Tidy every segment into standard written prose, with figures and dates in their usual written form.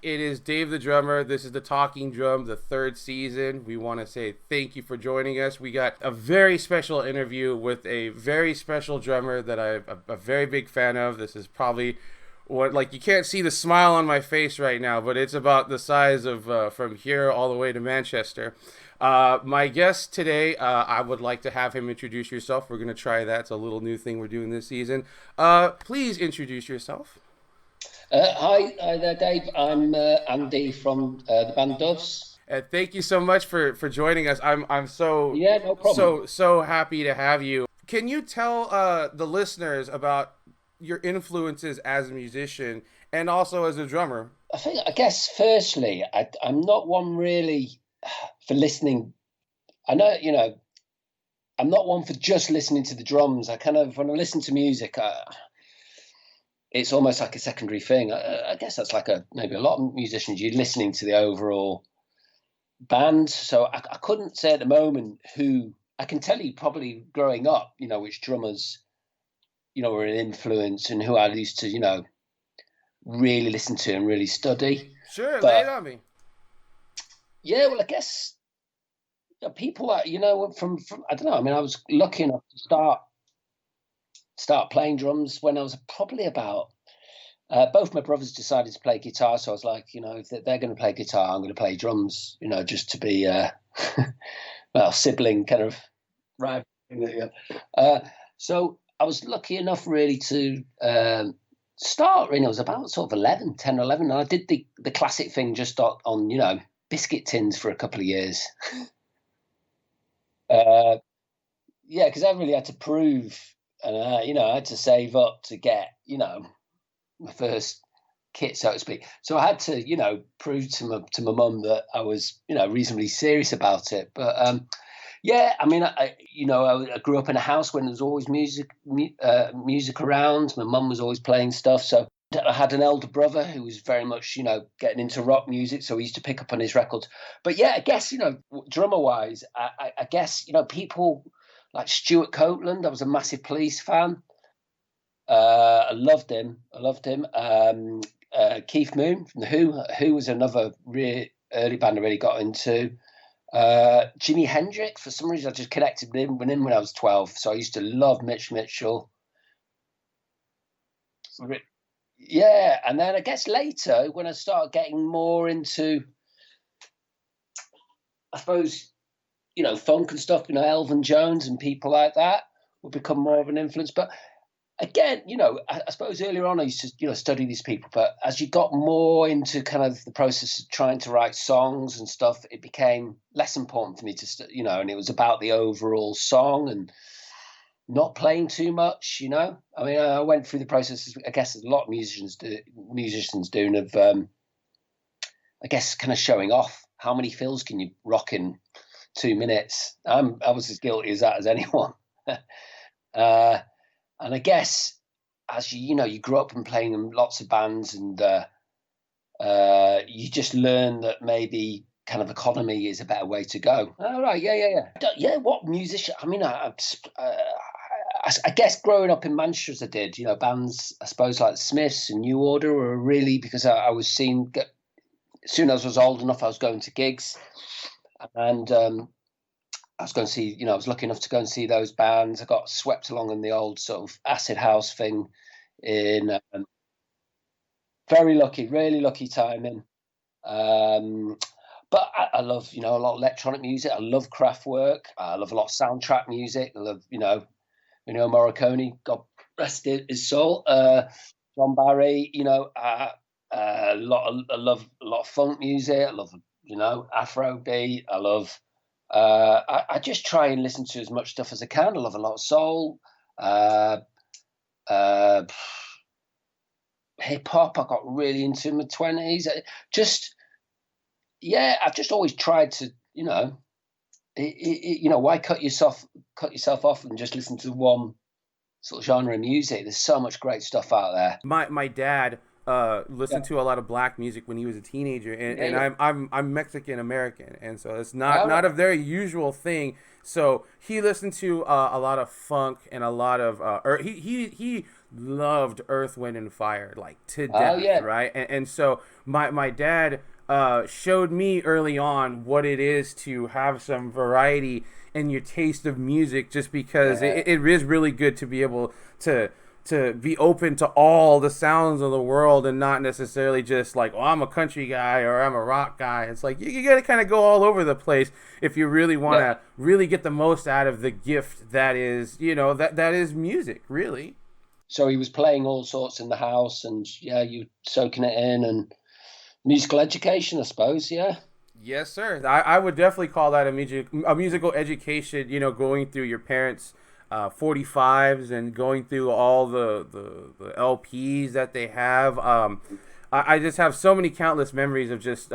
It is Dave the Drummer. This is the Talking Drum, the third season. We want to say thank you for joining us. We got a very special interview with a very special drummer that I'm a very big fan of. This is probably what, like, you can't see the smile on my face right now, but it's about the size of from here all the way to Manchester. My guest today, I would like to have him introduce yourself. We're going to try that. It's a little new thing we're doing this season. Please introduce yourself. Hi there, Dave. I'm Andy from the band Doves. Thank you so much for joining us. I'm so Yeah, no problem. so happy to have you. Can you tell the listeners about your influences as a musician and also as a drummer? I guess, firstly, I'm not one really for listening. I know, I'm not one for just listening to the drums. I kind of, when I listen to music, it's almost like a secondary thing. I guess that's like maybe a lot of musicians. You're listening to the overall band. So I couldn't say at the moment who. I can tell you probably growing up, which drummers were an influence and who I used to, really listen to and really study. Sure, lay it But on me. yeah, well, I guess people are, from I don't know. I mean, I was lucky enough to start playing drums when I was probably about. Both my brothers decided to play guitar, so I was like, if they're going to play guitar, I'm going to play drums. Just to be, well, sibling kind of rival. Yeah. So I was lucky enough really to start. I was about sort of 11, 10, 11, and I did the classic thing just on biscuit tins for a couple of years. Uh, yeah, because I really had to prove, and I had to save up to get my first kit, so to speak. So I had to prove to my mum that I was reasonably serious about it. But yeah, I mean, I grew up in a house when there was always music around. My mum was always playing stuff, so I had an elder brother who was very much, getting into rock music, so he used to pick up on his records. But yeah, I guess, drummer wise, I guess, people like Stuart Copeland. I was a massive Police fan. I loved him. I loved him. Keith Moon from the Who was another really early band I really got into. Jimi Hendrix, for some reason, I just connected with him when I was 12. So I used to love Mitch Mitchell. Yeah, and then I guess later when I started getting more into, I suppose, funk and stuff, Elvin Jones and people like that would become more of an influence. But again, I suppose earlier on I used to, study these people, but as you got more into kind of the process of trying to write songs and stuff, it became less important for me and it was about the overall song and not playing too much. I mean, I went through the process, I guess, as a lot of musicians do, of, I guess, kind of showing off. How many fills can you rock in 2 minutes? I was as guilty as that as anyone. uh, and I guess as you grew up and playing in lots of bands, and you just learn that maybe kind of economy is a better way to go. All right, yeah, yeah, yeah, yeah. What musician? I mean, I guess growing up in Manchester as I did, bands, I suppose like Smiths and New Order were really because I was seeing. As soon as I was old enough, I was going to gigs, and I was going to see, I was lucky enough to go and see those bands. I got swept along in the old sort of acid house thing in very lucky, really lucky timing. Um, but I love, a lot of electronic music. I love craft work. I love a lot of soundtrack music. I love, Morricone, God rest his soul. John Barry, I love a lot of funk music. I love, Afrobeat. I love I just try and listen to as much stuff as I can. I love a lot of soul, uh, uh, hip hop. I got really into in my 20s. Just yeah, I've just always tried to, why cut yourself off and just listen to one sort of genre of music? There's so much great stuff out there. My dad Yeah, listened to a lot of black music when he was a teenager, and, yeah, and yeah. I'm Mexican American, and so it's All not a right. very usual thing. So he listened to a lot of funk and a lot of he loved Earth, Wind, and Fire like to Oh death, yeah, right? And so my dad showed me early on what it is to have some variety in your taste of music, just because yeah. it is really good to be able to be open to all the sounds of the world and not necessarily just like, oh, I'm a country guy or I'm a rock guy. It's like you got to kind of go all over the place if you really want Yeah. to really get the most out of the gift that is, that is music, really. So he was playing all sorts in the house, and yeah, you soaking it in, and musical education, I suppose. Yeah, Yes, sir. I would definitely call that a musical education. Going through your parents' 45s and going through all the LPs that they have. I just have so many countless memories of just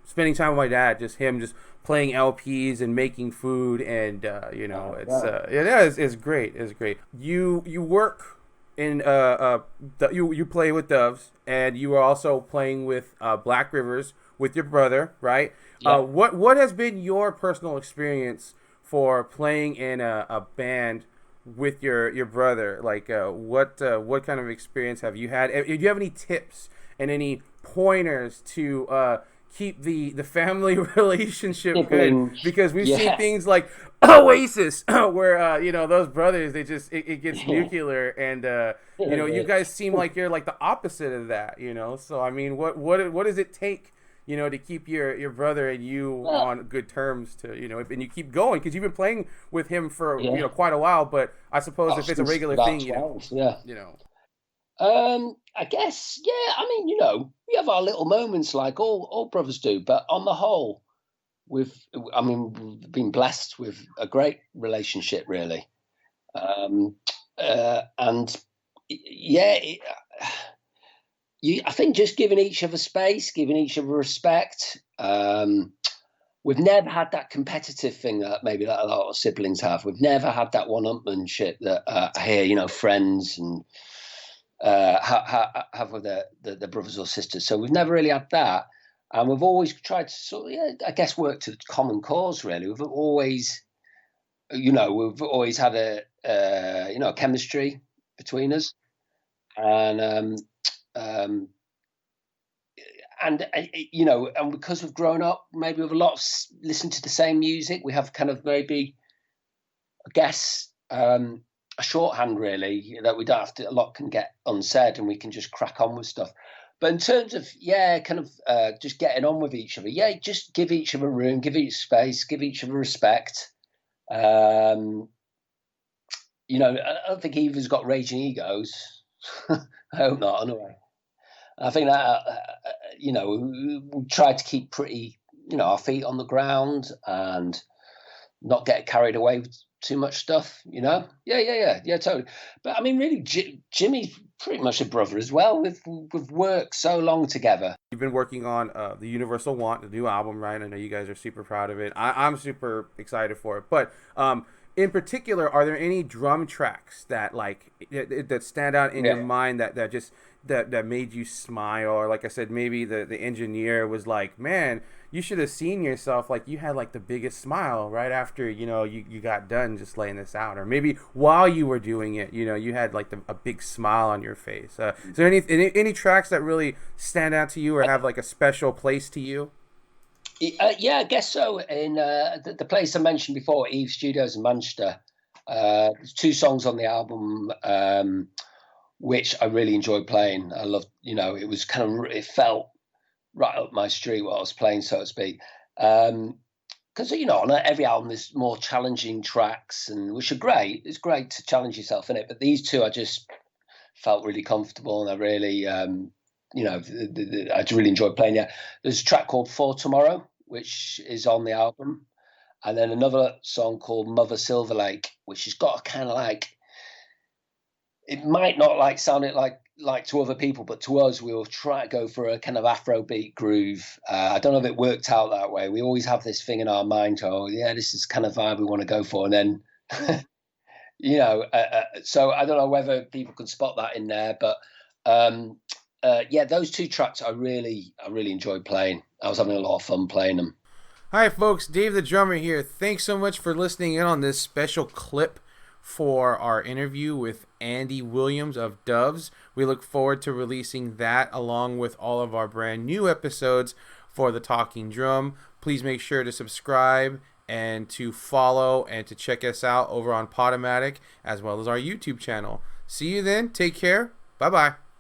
spending time with my dad, just him just playing LPs and making food, and it's yeah, it's great. It's great. You work in you play with Doves, and you are also playing with Black Rivers with your brother, right? yeah. What has been your personal experience for playing in a band with your brother? Like, what kind of experience have you had? Do you have any tips and any pointers to keep the family relationship good? Siblings. Because we've seen Yeah, things like Oasis, where those brothers, they just it gets yeah. nuclear, and you guys seem like you're like the opposite of that. So I mean, what does it take? To keep your brother and you Well, on good terms, and you keep going because you've been playing with him for yeah. quite a while. But I suppose Oh, if it's a since regular about thing, 12. Yeah. you know, I guess, yeah. I mean, we have our little moments like all brothers do, but on the whole, we've, I mean, we've been blessed with a great relationship, really. Um, and yeah, I think just giving each other space, giving each other respect. We've never had that competitive thing that maybe that a lot of siblings have. We've never had that one-upmanship that I hear, friends and have with the brothers or sisters. So we've never really had that, and we've always tried to sort of, yeah, I guess, work to the common cause. Really, we've always had a chemistry between us, and um, and because we've grown up maybe with a lot of listen to the same music, we have kind of maybe, I guess, a shorthand really that we don't have to. A lot can get unsaid, and we can just crack on with stuff. But in terms of, yeah, kind of just getting on with each other, yeah, just give each other room, give each space, give each other respect. Um, I don't think either's got raging egos. I hope not. Anyway, I think that we try to keep pretty, our feet on the ground and not get carried away with too much stuff. Yeah, totally. But I mean, really, Jimmy's pretty much a brother as well. We've worked so long together. you've been working on the Universal Want, the new album, right? I know you guys are super proud of it. I'm super excited for it. But in particular, are there any drum tracks that that stand out in your Yeah. mind that just that made you smile? Or like I said, maybe the engineer was like, man, you should have seen yourself, like you had like the biggest smile right after you got done just laying this out, or maybe while you were doing it, you had like a big smile on your face. Is there any tracks that really stand out to you or have like a special place to you? Yeah, I guess so. In the place I mentioned before, Eve Studios in Manchester, there's two songs on the album which I really enjoyed playing. I loved, it was it felt right up my street what I was playing, so to speak. Because on every album there's more challenging tracks, and which are great. It's great to challenge yourself in it, but these two I just felt really comfortable, and I really, I just really enjoyed playing. Yeah, there's a track called For Tomorrow, which is on the album, and then another song called Mother Silver Lake, which has got a kind of like, it might not like sound it like to other people, but to us, we will try to go for a kind of Afrobeat groove. I don't know if it worked out that way. We always have this thing in our mind, oh yeah, this is kind of vibe we want to go for, and then so I don't know whether people can spot that in there, but um, yeah, those two tracks I really enjoyed playing. I was having a lot of fun playing them. Hi, folks. Dave the drummer here. Thanks so much for listening in on this special clip for our interview with Andy Williams of Doves. We look forward to releasing that along with all of our brand new episodes for the Talking Drum. Please make sure to subscribe and to follow and to check us out over on Podomatic as well as our YouTube channel. See you then. Take care. Bye-bye.